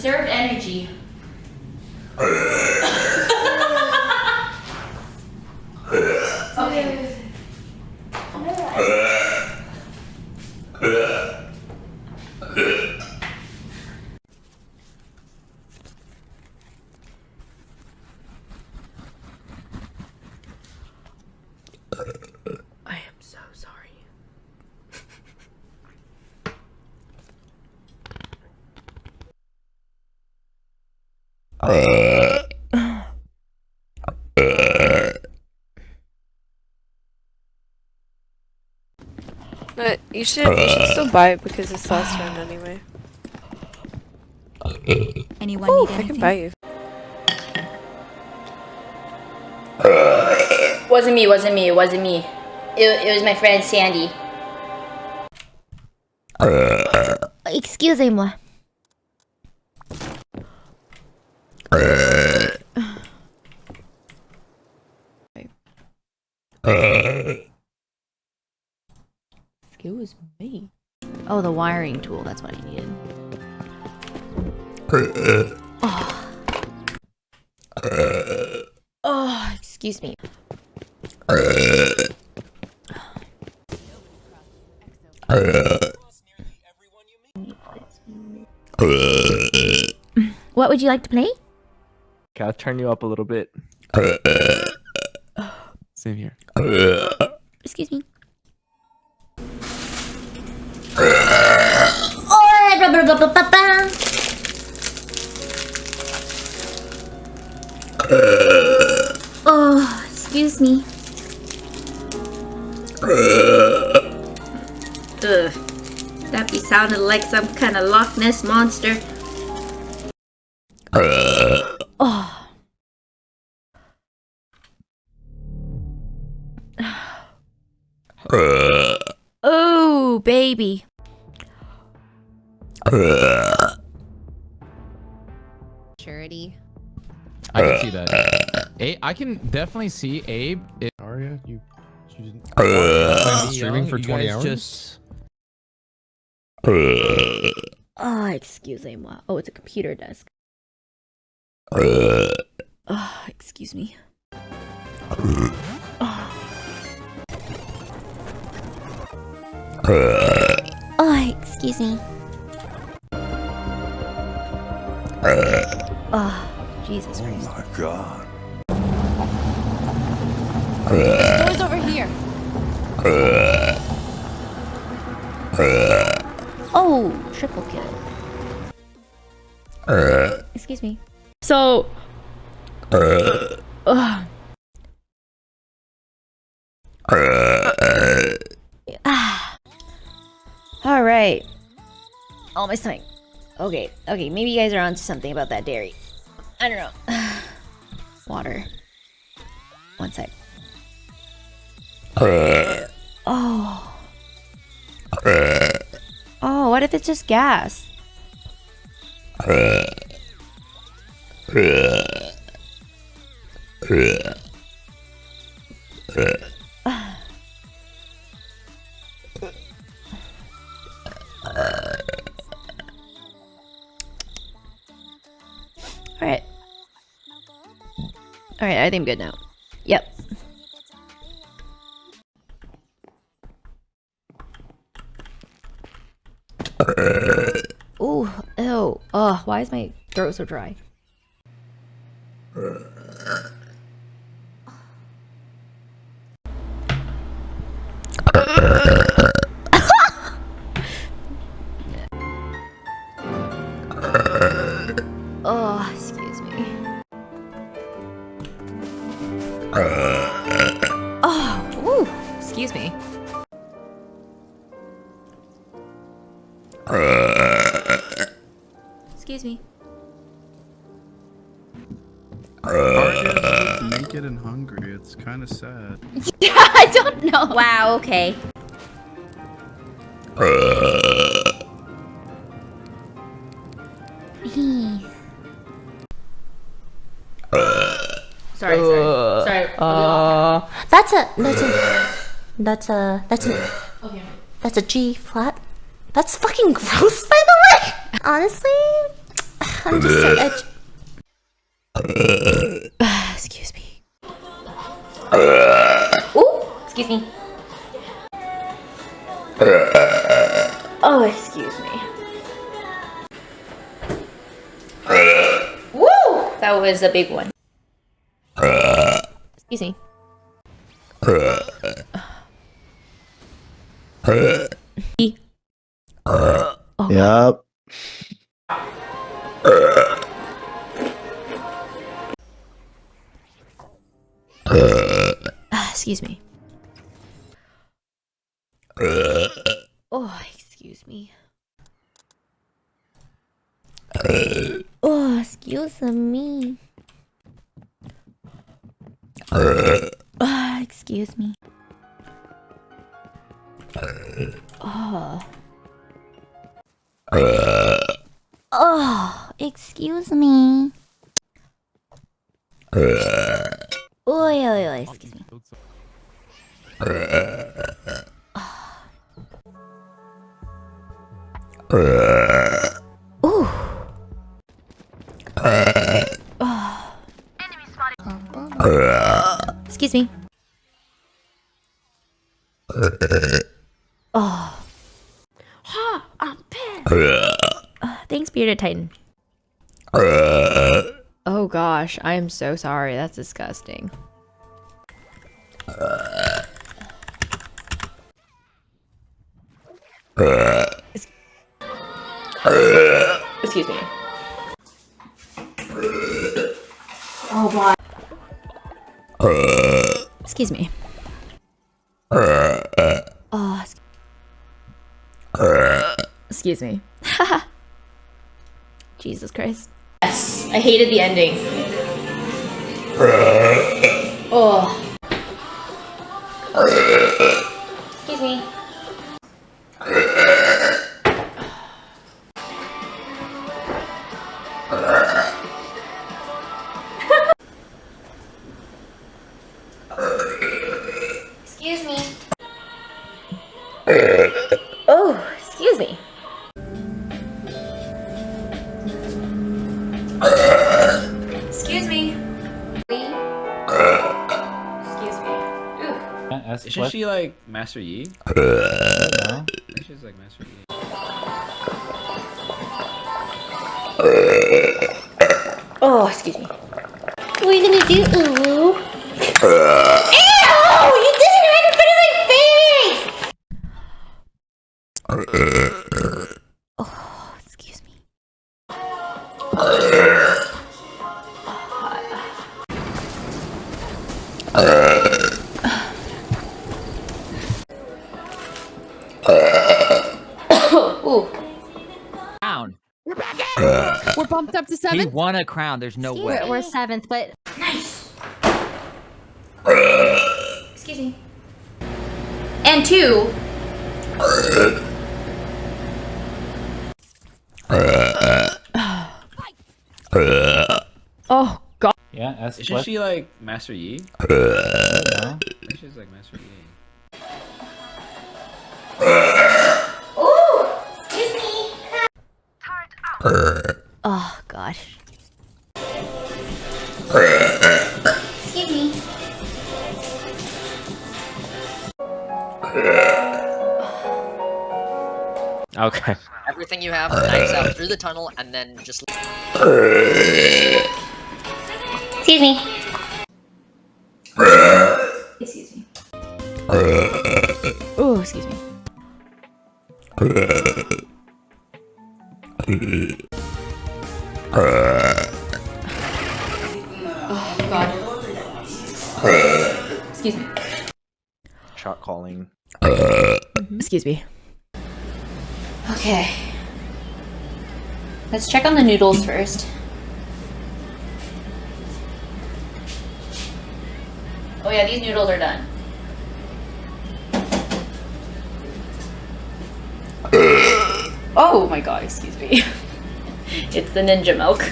Conserve energy. Okay. I am so sorry. But you should still buy it because it's last round anyway. Anyone Oh, need I anything? can buy you. Wasn't me. It was my friend Sandy. Excusez-moi. Excuse me. Oh, the wiring tool, that's what I needed. Oh, excuse me. What would you like to play? Okay, I'll turn you up a little bit. Same here. Excuse me. Oh, excuse me. Ugh. That be sounding like some kind of Loch Ness monster. Oh. Oh, baby. Charity. I can see that. I can definitely see Abe. Aria, you didn't Streaming for 20 hours. just... Oh, excusez-moi. Oh, it's a computer desk. Oh, excuse me. Oh, excuse me. Oh, Jesus Christ. Oh my God. The door's over here. Oh, triple kill. Excuse me. So. All right. Oh, my stomach. Okay, maybe you guys are onto something about that dairy. I don't know. Water. One sec. Oh. Oh, what if it's just gas? Alright. Alright, I think I'm good now. Yep. Ooh, ew. Ugh, why is my throat so dry? Oh, excuse me. Oh, ooh, excuse me. Excuse me. Aria's naked and hungry. It's kind of sad. I don't know. Wow, okay. Sorry. That's a G flat. That's fucking gross, by the way. Honestly, I'm just so edgy. Excuse me. Ooh, excuse me. Oh, excuse me. Woo! That was a big one. Excuse me. Oh, Yep. excuse me. Oh, excuse me. Oh, excuse me. Oh, excuse me. Oh. Oh, excuse me. Oi, oi, oi, excuse me. Ooh. Excuse me. Oh. Ha! I'm pissed. Thanks, Bearded Titan. Oh gosh, I am so sorry. That's disgusting. Excuse me. Oh, boy. Excuse me. Oh, excuse me. Jesus Christ. Yes, I hated the ending. Oh. Excuse me. Excuse me. Oh, excuse me. Excuse me. Excuse me. Ooh. Isn't she like Master Yi? No? I think she's like Master Yi. Oh, excuse me. What are you gonna do? Ooh. Ew! You did it right in front of my face! Oh, excuse me. Ooh. Crown. We're bumped up to He 7? won a crown. There's no way. We're 7th, but nice. Excuse me. And 2. Oh god. Yeah, isn't she like Master Yi? No? I think she's like Master Yi. Ooh! Excuse me. Oh gosh. Excuse me. Okay. Everything you have, knives out through the tunnel, and then just. Excuse me. Excuse me. Oh, excuse me. Oh god. Excuse me. Shot calling. Excuse me. Okay. Let's check on the noodles first. Oh yeah, these noodles are done. Oh my god, excuse me. It's the ninja milk.